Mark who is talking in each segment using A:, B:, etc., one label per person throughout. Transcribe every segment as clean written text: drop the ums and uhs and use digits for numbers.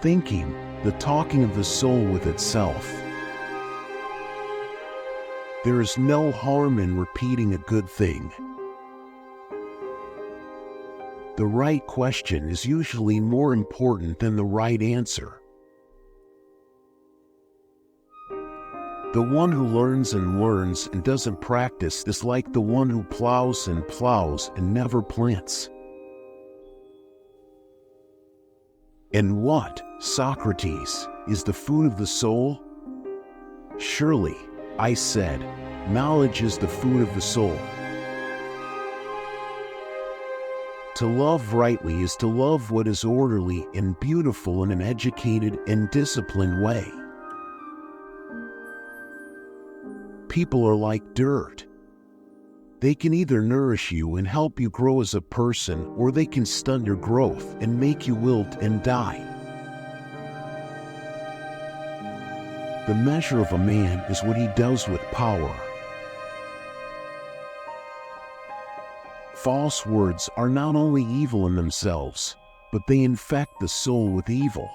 A: thinking, the talking of the soul with itself. There is no harm in repeating a good thing. The right question is usually more important than the right answer. The one who learns and doesn't practice is like the one who plows and never plants. And what, Socrates, is the food of the soul? Surely, I said, knowledge is the food of the soul. To love rightly is to love what is orderly and beautiful in an educated and disciplined way. People are like dirt. They can either nourish you and help you grow as a person, or they can stunt your growth and make you wilt and die. The measure of a man is what he does with power. False words are not only evil in themselves, but they infect the soul with evil.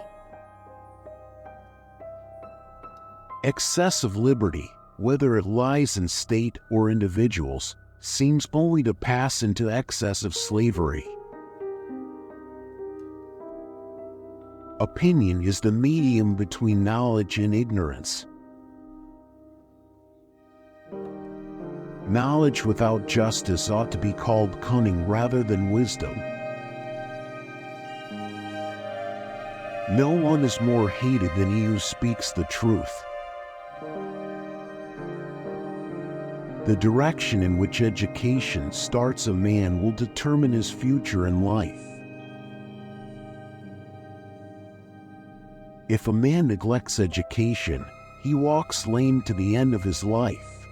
A: Excessive liberty, whether it lies in state or individuals, seems only to pass into excessive slavery. Opinion is the medium between knowledge and ignorance. Knowledge without justice ought to be called cunning rather than wisdom. No one is more hated than he who speaks the truth. The direction in which education starts a man will determine his future in life. If a man neglects education, he walks lame to the end of his life.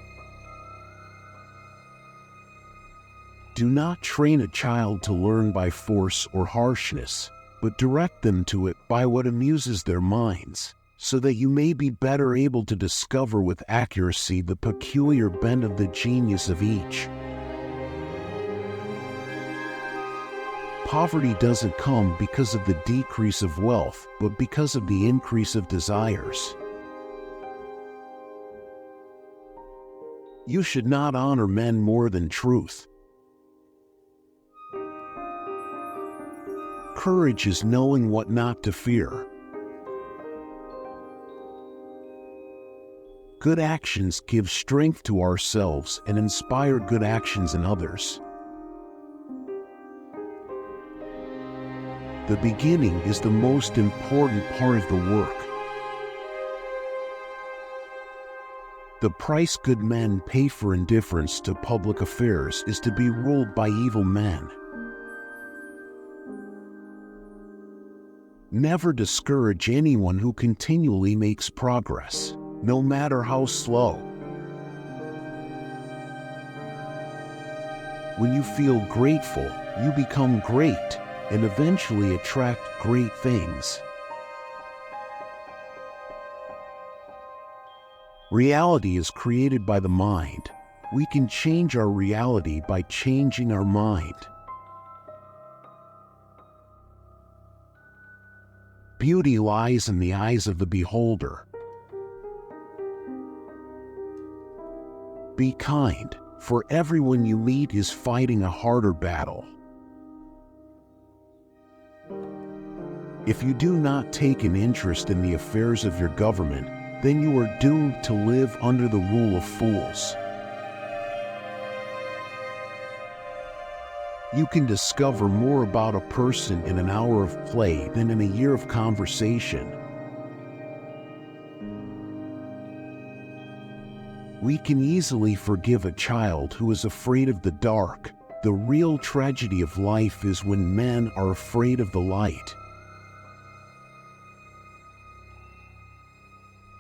A: Do not train a child to learn by force or harshness, but direct them to it by what amuses their minds, so that you may be better able to discover with accuracy the peculiar bent of the genius of each. Poverty doesn't come because of the decrease of wealth, but because of the increase of desires. You should not honor men more than truth. Courage is knowing what not to fear. Good actions give strength to ourselves and inspire good actions in others. The beginning is the most important part of the work. The price good men pay for indifference to public affairs is to be ruled by evil men. Never discourage anyone who continually makes progress, no matter how slow. When you feel grateful, you become great and eventually attract great things. Reality is created by the mind. We can change our reality by changing our mind. Beauty lies in the eyes of the beholder. Be kind, for everyone you meet is fighting a harder battle. If you do not take an interest in the affairs of your government, then you are doomed to live under the rule of fools. You can discover more about a person in an hour of play than in a year of conversation. We can easily forgive a child who is afraid of the dark. The real tragedy of life is when men are afraid of the light.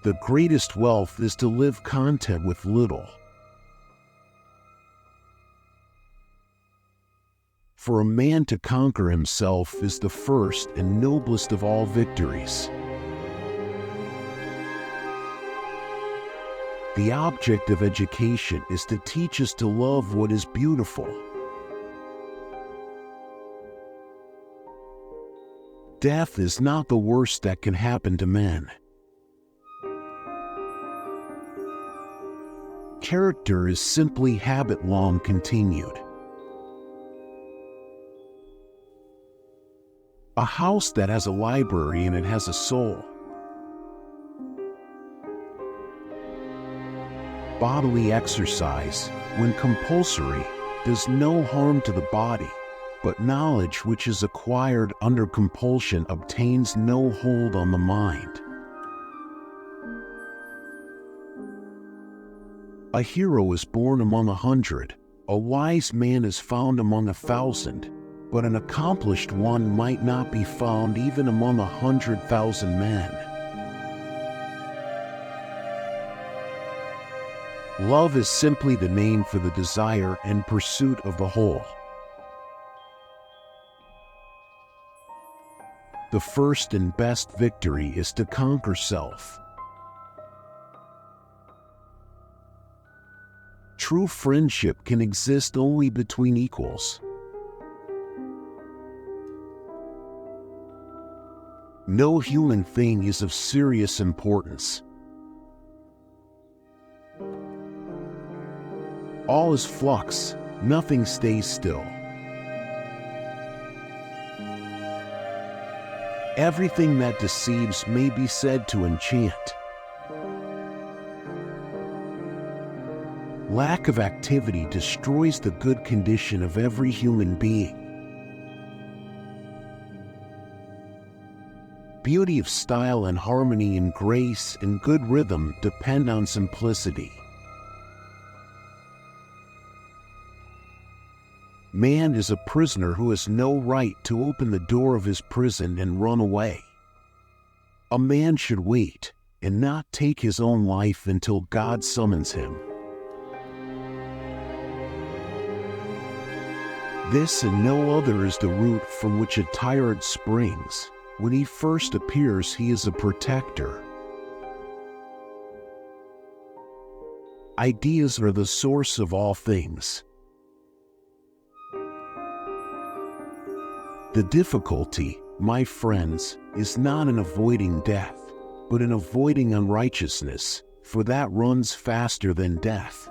A: The greatest wealth is to live content with little. For a man to conquer himself is the first and noblest of all victories. The object of education is to teach us to love what is beautiful. Death is not the worst that can happen to men. Character is simply habit long continued. A house that has a library in it has a soul. Bodily exercise, when compulsory, does no harm to the body, but knowledge which is acquired under compulsion obtains no hold on the mind. A hero is born among 100, a wise man is found among 1,000, but an accomplished one might not be found even among 100,000 men. Love is simply the name for the desire and pursuit of the whole. The first and best victory is to conquer self. True friendship can exist only between equals. No human thing is of serious importance. All is flux, nothing stays still. Everything that deceives may be said to enchant. Lack of activity destroys the good condition of every human being. Beauty of style and harmony and grace and good rhythm depend on simplicity. Man is a prisoner who has no right to open the door of his prison and run away. A man should wait and not take his own life until God summons him. This and no other is the root from which a tyrant springs. When he first appears, he is a protector. Ideas are the source of all things. The difficulty, my friends, is not in avoiding death, but in avoiding unrighteousness, for that runs faster than death.